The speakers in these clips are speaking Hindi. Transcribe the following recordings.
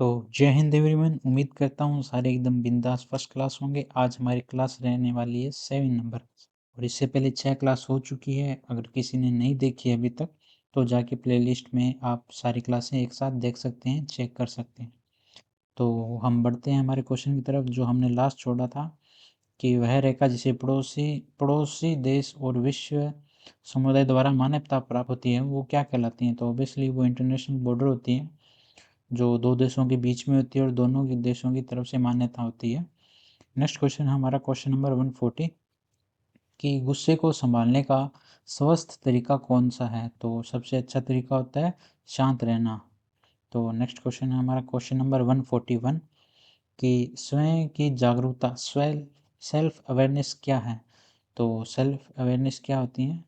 तो जय हिंद एवरीवन। उम्मीद करता हूँ सारे एकदम बिंदास फर्स्ट क्लास होंगे। आज हमारी क्लास रहने वाली है 7 नंबर और इससे पहले 6 क्लास हो चुकी है। अगर किसी ने नहीं देखी है अभी तक तो जाके प्लेलिस्ट में आप सारी क्लासें एक साथ देख सकते हैं, चेक कर सकते हैं। तो हम बढ़ते हैं हमारे क्वेश्चन की तरफ जो हमने लास्ट छोड़ा था कि वह रेखा जिसे पड़ोसी पड़ोसी देश और विश्व समुदाय द्वारा मान्यता प्राप्त होती है वो क्या कहलाती है। तो ऑब्वियसली वो इंटरनेशनल बॉर्डर होती है जो दो देशों के बीच में होती है और दोनों के देशों की तरफ से मान्यता होती है। नेक्स्ट क्वेश्चन है हमारा क्वेश्चन नंबर 140 कि गुस्से को संभालने का स्वस्थ तरीका कौन सा है। तो सबसे अच्छा तरीका होता है शांत रहना। तो नेक्स्ट क्वेश्चन है हमारा क्वेश्चन नंबर 141 कि स्वयं की जागरूकता सेल्फ अवेयरनेस क्या है। तो सेल्फ अवेयरनेस क्या होती है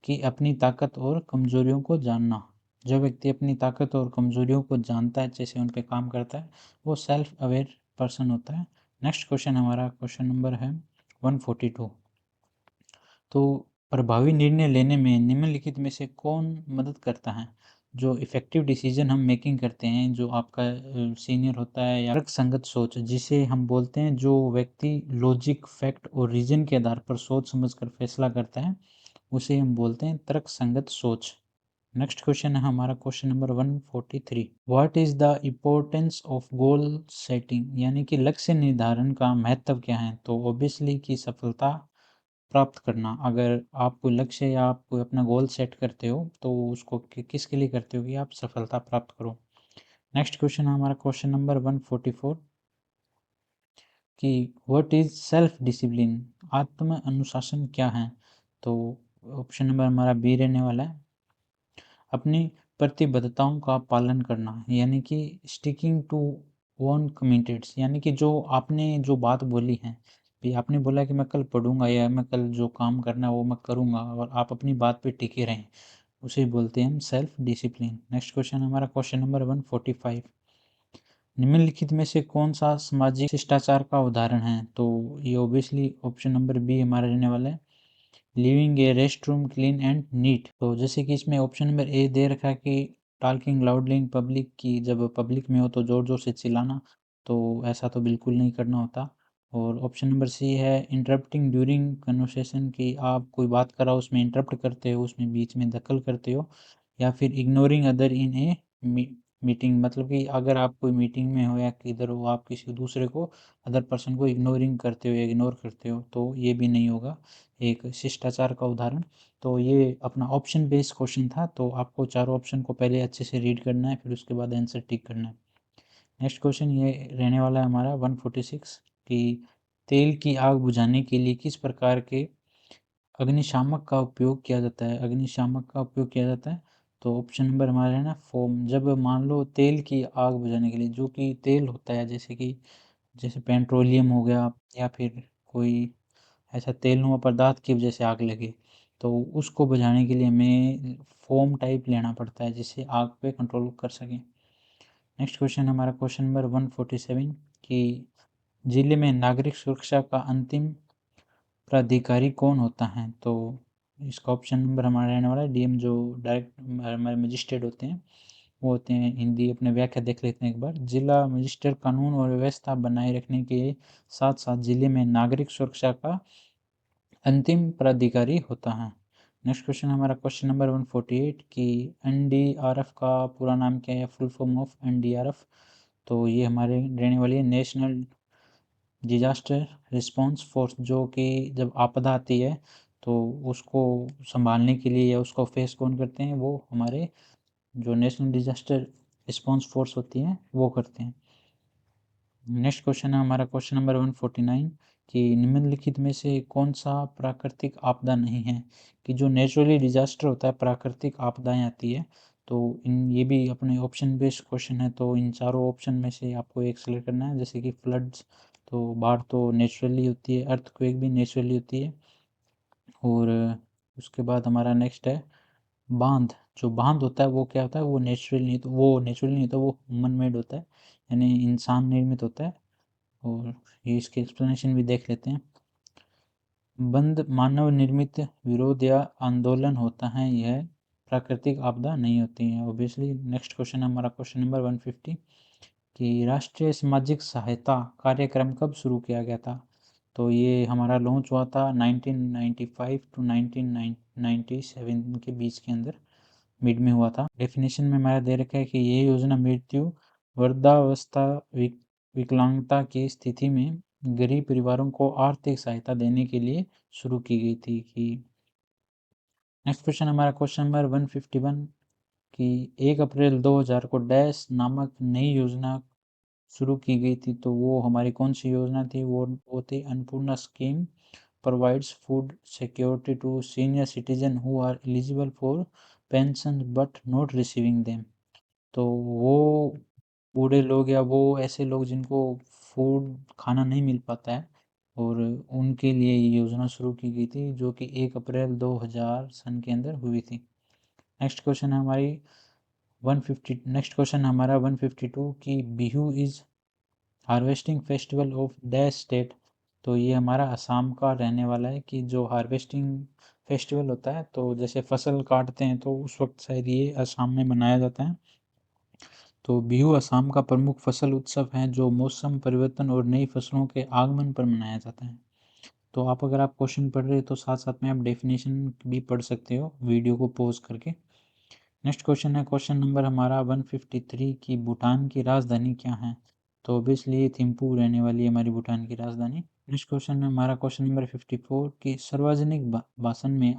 कि अपनी ताकत और कमजोरियों को जानना। जो व्यक्ति अपनी ताकत और कमजोरियों को जानता है, जैसे उन पे काम करता है, वो सेल्फ अवेयर पर्सन होता है। नेक्स्ट क्वेश्चन हमारा क्वेश्चन नंबर है 142 तो प्रभावी निर्णय लेने में निम्नलिखित में से कौन मदद करता है। जो इफेक्टिव डिसीजन हम मेकिंग करते हैं, जो आपका सीनियर होता है, या तर्कसंगत सोच जिसे हम बोलते हैं, जो व्यक्ति लॉजिक फैक्ट और रीजन के आधार पर सोच समझकर फैसला करता है, उसे हम बोलते हैं तर्कसंगत सोच। नेक्स्ट क्वेश्चन है हमारा question number 143 what is the importance of goal setting, यानी कि लक्ष्य निर्धारण का महत्व क्या है। तो ऑब्वियसली की सफलता प्राप्त करना। अगर आप कोई लक्ष्य या आप कोई अपना गोल सेट करते हो तो उसको किसके लिए करते हो कि आप सफलता प्राप्त करो। नेक्स्ट क्वेश्चन है हमारा क्वेश्चन नंबर 144 कि व्हाट इज सेल्फ डिसिप्लिन, आत्म अनुशासन क्या है। तो ऑप्शन नंबर हमारा बी रहने वाला है अपनी प्रतिबद्धताओं का पालन करना, यानी कि स्टिकिंग टू वन कमिटेड्स, यानी कि जो आपने जो बात बोली है, भी आपने बोला कि मैं कल पढ़ूंगा या मैं कल जो काम करना है वो मैं करूंगा और आप अपनी बात पे टिके रहें, उसे बोलते हैं हम सेल्फ डिसिप्लिन। नेक्स्ट क्वेश्चन हमारा क्वेश्चन नंबर 145 निम्नलिखित में से कौन सा सामाजिक शिष्टाचार का उदाहरण है। तो ये ऑब्वियसली ऑप्शन नंबर बी हमारा रहने वाला है living a rest room clean and neat. तो जैसे कि इसमें ऑप्शन नंबर ए दे रखा है कि टॉकिंग लाउडली इन पब्लिक, की जब पब्लिक में हो तो ज़ोर ज़ोर से चिल्लाना, तो ऐसा तो बिल्कुल नहीं करना होता। और ऑप्शन नंबर सी है इंटरप्टिंग ड्यूरिंग कन्वर्सेशन, कि आप कोई बात कर रहा हो उसमें इंटरप्ट करते हो, उसमें बीच में दखल करते हो। या फिर ignoring other in a meeting, मतलब कि अगर आप कोई मीटिंग में हो या किधर हो, आप किसी दूसरे को, अदर पर्सन को इग्नोरिंग करते हो या इग्नोर करते हो, तो ये भी नहीं होगा एक शिष्टाचार का उदाहरण। तो ये अपना ऑप्शन बेस्ड क्वेश्चन था, तो आपको चारों ऑप्शन को पहले अच्छे से रीड करना है, फिर उसके बाद आंसर टिक करना है। नेक्स्ट क्वेश्चन ये रहने वाला है हमारा 146 कि तेल की आग बुझाने के लिए किस प्रकार के अग्निशामक का उपयोग किया जाता है। अग्निशामक का उपयोग किया जाता है तो ऑप्शन नंबर हमारा है ना फोम। जब मान लो तेल की आग बुझाने के लिए, जो कि तेल होता है जैसे कि जैसे पेट्रोलियम हो गया या फिर कोई ऐसा तेलनुमा पदार्थ की वजह से आग लगे, तो उसको बुझाने के लिए हमें फोम टाइप लेना पड़ता है जिससे आग पे कंट्रोल कर सकें। नेक्स्ट क्वेश्चन हमारा क्वेश्चन नंबर 147 कि जिले में नागरिक सुरक्षा का अंतिम प्राधिकारी कौन होता है। तो इसका ऑप्शन नंबर हमारा रहने वाला है डीएम, जो डायरेक्ट हमारे मजिस्ट्रेट होते हैं वो होते हैं। हिंदी अपने व्याख्या देख लेते हैं एक बार। जिला मजिस्ट्रेट कानून और व्यवस्था बनाए रखने के साथ साथ जिले में नागरिक सुरक्षा का अंतिम प्राधिकारी होता है। नेक्स्ट क्वेश्चन हमारा क्वेश्चन नंबर 148 कि एनडीआरएफ का पूरा नाम क्या है, फुल फॉर्म ऑफ एनडीआरएफ। तो ये हमारे रहने वाली है नेशनल डिजास्टर रिस्पांस फोर्स, जो कि जब आपदा आती है तो उसको संभालने के लिए या उसको फेस कौन करते हैं, वो हमारे जो नेशनल डिजास्टर रिस्पांस फोर्स होती हैं वो करते हैं। नेक्स्ट क्वेश्चन है हमारा क्वेश्चन नंबर 149 कि निम्नलिखित में से कौन सा प्राकृतिक आपदा नहीं है। कि जो नेचुरली डिजास्टर होता है, प्राकृतिक आपदाएं आती है, तो इन ये भी अपने ऑप्शन बेस्ड क्वेश्चन है, तो इन चारों ऑप्शन में से आपको एक सेलेक्ट करना है। जैसे कि फ्लड्स, तो बाढ़ तो नेचुरली होती है, अर्थक्वेक भी नेचुरली होती है। और उसके बाद हमारा नेक्स्ट है बांध। जो बांध होता है वो क्या होता है, वो नेचुरल नहीं, तो वो नेचुरल नहीं होता, वो ह्यूमन मेड होता है, यानी इंसान निर्मित होता है। और ये इसके एक्सप्लेनेशन भी देख लेते हैं। बंद मानव निर्मित विरोध या आंदोलन होता है, यह प्राकृतिक आपदा नहीं होती है ऑब्वियसली। नेक्स्ट क्वेश्चन हमारा क्वेश्चन नंबर 150 कि राष्ट्रीय सामाजिक सहायता कार्यक्रम कब शुरू किया गया था? तो ये हमारा लॉन्च हुआ था 1995 टू 1997 के बीच के अंदर, मिड में हुआ था। डेफिनेशन में हमारा दे रखा है कि ये योजना मृत्यु, वृद्धावस्था, विकलांगता की स्थिति में गरीब परिवारों को आर्थिक सहायता देने के लिए शुरू की गई थी। कि नेक्स्ट क्वेश्चन हमारा क्वेश्चन नंबर 151 कि 1 अप्रैल 2000 को डैश नामक नई योजना शुरू की गई थी। तो वो हमारी कौन सी योजना थी? वो थी Annapurna scheme provides food security to senior citizen who are eligible for pension but not receiving them. तो वो बूढ़े लोग या वो ऐसे लोग जिनको फूड खाना नहीं मिल पाता है और उनके लिए ये योजना शुरू की गई थी, जो कि 1 अप्रैल 2000 सन के अंदर हुई थी। नेक्स्ट क्वेश्चन है हमारी 150 नेक्स्ट क्वेश्चन हमारा 152 की Bihu is harvesting festival of dash state. तो ये हमारा असम का रहने वाला है। कि जो हार्वेस्टिंग फेस्टिवल होता है, तो जैसे फसल काटते हैं तो उस वक्त शायद ये असम में मनाया जाता है। तो बिहू असम का प्रमुख फसल उत्सव है जो मौसम परिवर्तन और नई फसलों के आगमन पर मनाया जाता है। तो आप अगर आप क्वेश्चन पढ़ रहे हो तो साथ साथ में आप डेफिनेशन भी पढ़ सकते हो वीडियो को पॉज करके। नेक्स्ट क्वेश्चन है क्वेश्चन नंबर हमारा 153 की भूटान की राजधानी क्या है? तो ऑब्वियसली थिम्पू रहने वाली है हमारी भूटान की राजधानी। नेक्स्ट क्वेश्चन है हमारा क्वेश्चन नंबर 54 की सार्वजनिक भाषण में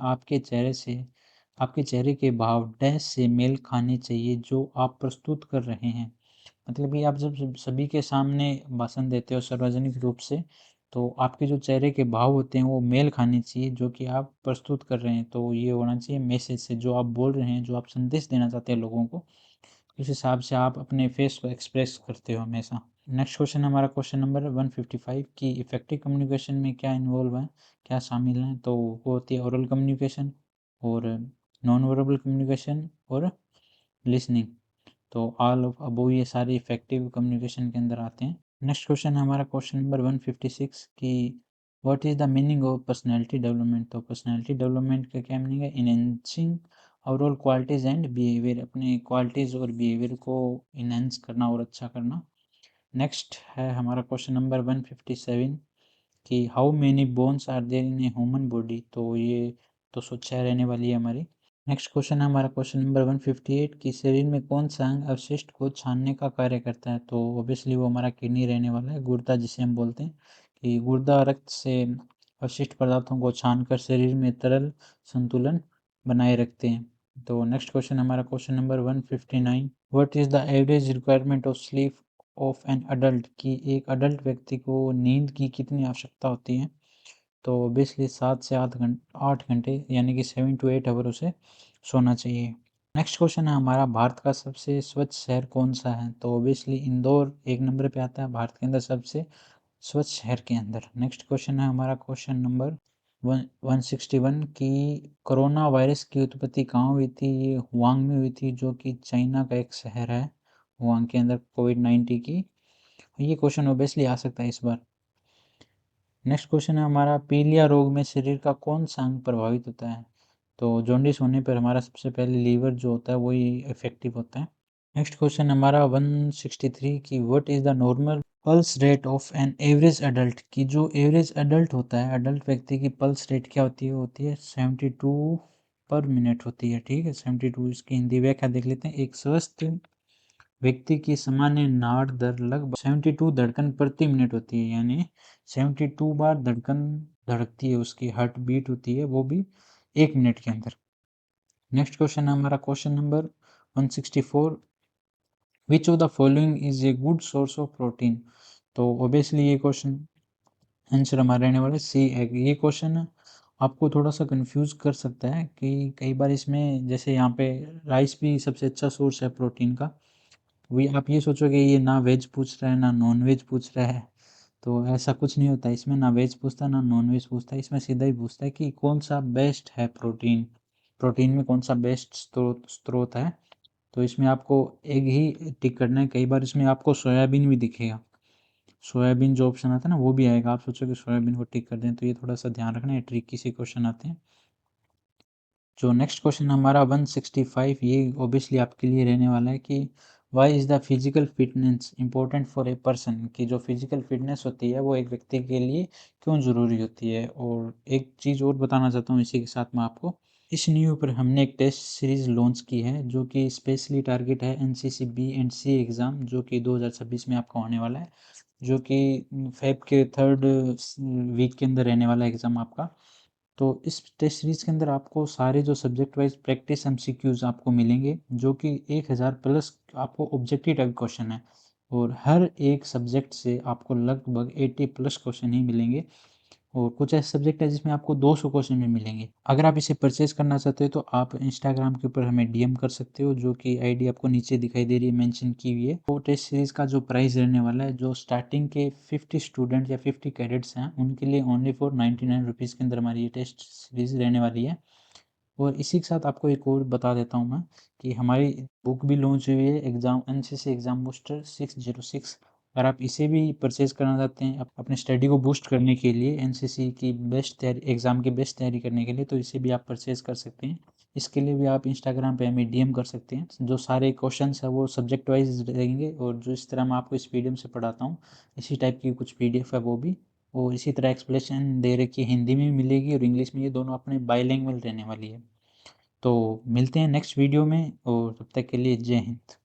आपके चेहरे के भाव डैश से मेल खाने चाहिए जो आप प्रस्तुत कर रहे हैं। मतलब कि आप जब सभी के सामने भाषण देते हो सार्वजनिक रूप से, तो आपके जो चेहरे के भाव होते हैं वो मेल खाने चाहिए जो कि आप प्रस्तुत कर रहे हैं। तो ये होना चाहिए मैसेज से, जो आप बोल रहे हैं, जो आप संदेश देना चाहते हैं लोगों को, उस हिसाब से आप अपने फेस को एक्सप्रेस करते हो हमेशा। नेक्स्ट क्वेश्चन हमारा क्वेश्चन नंबर 155 की इफेक्टिव कम्युनिकेशन में क्या इन्वॉल्व है, क्या शामिल है? तो वो होती है ओरल कम्युनिकेशन और नॉन वर्बल कम्युनिकेशन और लिसनिंग। तो ऑल ऑफ अबो ये सारे इफेक्टिव कम्युनिकेशन के अंदर आते हैं। नेक्स्ट क्वेश्चन है हमारा क्वेश्चन नंबर 156 की what is the meaning of personality development. तो पर्सनैलिटी डेवलपमेंट का क्या मीनिंग है? Enhancing overall qualities and behaviour, अपने क्वालिटीज और बिहेवियर को इनहेंस करना और अच्छा करना। नेक्स्ट है हमारा क्वेश्चन नंबर 157 कि how many bones are there in a human body. तो ये तो 106 रहने वाली है हमारी। नेक्स्ट क्वेश्चन है हमारा क्वेश्चन नंबर 158 कि शरीर में कौन सा अंग अवशिष्ट को छानने का कार्य करता है? तो ऑब्वियसली वो हमारा किडनी रहने वाला है, गुर्दा जिसे हम बोलते हैं। कि गुर्दा रक्त से अवशिष्ट पदार्थों को छानकर शरीर में तरल संतुलन बनाए रखते हैं। तो नेक्स्ट क्वेश्चन हमारा question number 159 what is the average requirement of sleep of an adult. की एक अडल्ट व्यक्ति को नींद की कितनी आवश्यकता होती है? तो ऑब्वियसली 7 से 8 घंटे यानी कि 7 to 8 आवर उसे सोना चाहिए। नेक्स्ट क्वेश्चन है हमारा भारत का सबसे स्वच्छ शहर कौन सा है? तो ऑब्वियसली इंदौर एक नंबर पे आता है भारत के अंदर सबसे स्वच्छ शहर के अंदर। नेक्स्ट क्वेश्चन है हमारा क्वेश्चन नंबर 161 की कोरोना वायरस की उत्पत्ति कहाँ हुई थी? ये हुआंग में हुई थी, जो कि चाइना का एक शहर है। हुआंग के अंदर कोविड-19 की ये क्वेश्चन ऑब्वियसली आ सकता है इस बार। नेक्स्ट क्वेश्चन है हमारा पीलिया रोग में शरीर का कौन सा अंग प्रभावित होता है? तो जॉन्डिस होने पर हमारा सबसे पहले लीवर जो होता है वही इफेक्टिव होता है। नेक्स्ट क्वेश्चन हमारा 163 की what is the normal pulse rate of an average adult. की जो एवरेज अडल्ट होता है, अडल्ट व्यक्ति की पल्स रेट क्या होती है? 72 पर मिनट होती है। ठीक है, 72। इसकी हिंदी व्याख्या देख लेते हैं। एक स्वस्थ व्यक्ति की सामान्य नाड़ दर लगभग 72 धड़कन प्रति मिनट होती है, यानी 72 बार धड़कन धड़कती है, उसकी हार्ट बीट होती है, वो भी 1 मिनट के अंदर। नेक्स्ट क्वेश्चन है हमारा question number 164 which of the following is a good source of protein. तो ऑब्वियसली ये क्वेश्चन आंसर हमारा रहने वाला सी एग। ये क्वेश्चन आपको थोड़ा सा कंफ्यूज कर सकता है कि कई बार इसमें जैसे यहाँ पे राइस भी सबसे अच्छा सोर्स है प्रोटीन का, वही आप ये सोचोगे ये ना वेज पूछ रहा है ना नॉन वेज पूछ रहा है। तो ऐसा कुछ नहीं होता इसमें, ना वेज पूछता ना नॉन वेज पूछता, इसमें सीधा ही पूछता है कि कौन सा बेस्ट है प्रोटीन, प्रोटीन में कौन सा बेस्ट स्रोत है। तो इसमें आपको एग ही टिक करना है। कई बार इसमें आपको सोयाबीन भी दिखेगा, सोयाबीन जो ऑप्शन आता है ना वो भी आएगा, आप सोचोगे सोयाबीन को टिक कर दें, तो ये थोड़ा सा ध्यान रखना है, ट्रिकी से क्वेश्चन आते हैं। जो नेक्स्ट क्वेश्चन हमारा 165 ये ऑब्वियसली आपके लिए रहने वाला है कि why is the physical fitness important for a person, कि जो फिजिकल फिटनेस होती है वो एक व्यक्ति के लिए क्यों ज़रूरी होती है। और एक चीज़ और बताना चाहता हूँ इसी के साथ मैं आपको, इस न्यू पर हमने एक टेस्ट सीरीज़ लॉन्च की है जो कि स्पेशली टारगेट है NCC B and C exam, जो कि 2026 में आपका होने वाला है, जो कि फेब के थर्ड वीक के अंदर रहने वाला एग्ज़ाम आपका। तो इस टेस्ट सीरीज़ के अंदर आपको सारे जो सब्जेक्ट वाइज प्रैक्टिस एमसीक्यूज़ आपको मिलेंगे, जो कि 1000 प्लस आपको ऑब्जेक्टिव टाइप क्वेश्चन है, और हर एक सब्जेक्ट से आपको लगभग 80 प्लस क्वेश्चन ही मिलेंगे। और कुछ ऐसे सब्जेक्ट है जिसमें आपको 200 क्वेश्चन भी मिलेंगे। अगर आप इसे परचेज करना चाहते हो तो आप इंस्टाग्राम के ऊपर हमें डीएम कर सकते हो, जो कि आईडी आपको नीचे दिखाई दे रही है, मेंशन की हुई है। वो टेस्ट सीरीज़ का जो प्राइस रहने वाला है, जो स्टार्टिंग के 50 स्टूडेंट या 50 कैडेट्स हैं उनके लिए ओनली फॉर 99 रुपीज़ के अंदर हमारी ये टेस्ट सीरीज़ रहने वाली है। और इसी के साथ आपको एक और बता देता हूँ मैं, कि हमारी बुक भी लॉन्च हुई है, एग्ज़ाम एनसीसी एग्ज़ाम बूस्टर 606। अगर आप इसे भी परचेज करना चाहते हैं अपने स्टडी को बूस्ट करने के लिए, एनसीसी की बेस्ट तैयारी, एग्ज़ाम की बेस्ट तैयारी करने के लिए, तो इसे भी आप परचेज कर सकते हैं। इसके लिए भी आप इंस्टाग्राम पे हमें डीएम कर सकते हैं। जो सारे क्वेश्चंस है वो सब्जेक्ट वाइज रहेंगे, और जो इस तरह मैं आपको इस पीडीएफ से पढ़ाता हूँ, इसी टाइप की कुछ पीडीएफ है वो भी। और इसी तरह एक्सप्लेनेशन दे रखी है, हिंदी में भी मिलेगी और इंग्लिश में, ये दोनों अपने बाईलिंगुअल रहने वाली है। तो मिलते हैं नेक्स्ट वीडियो में, और तब तक के लिए जय हिंद।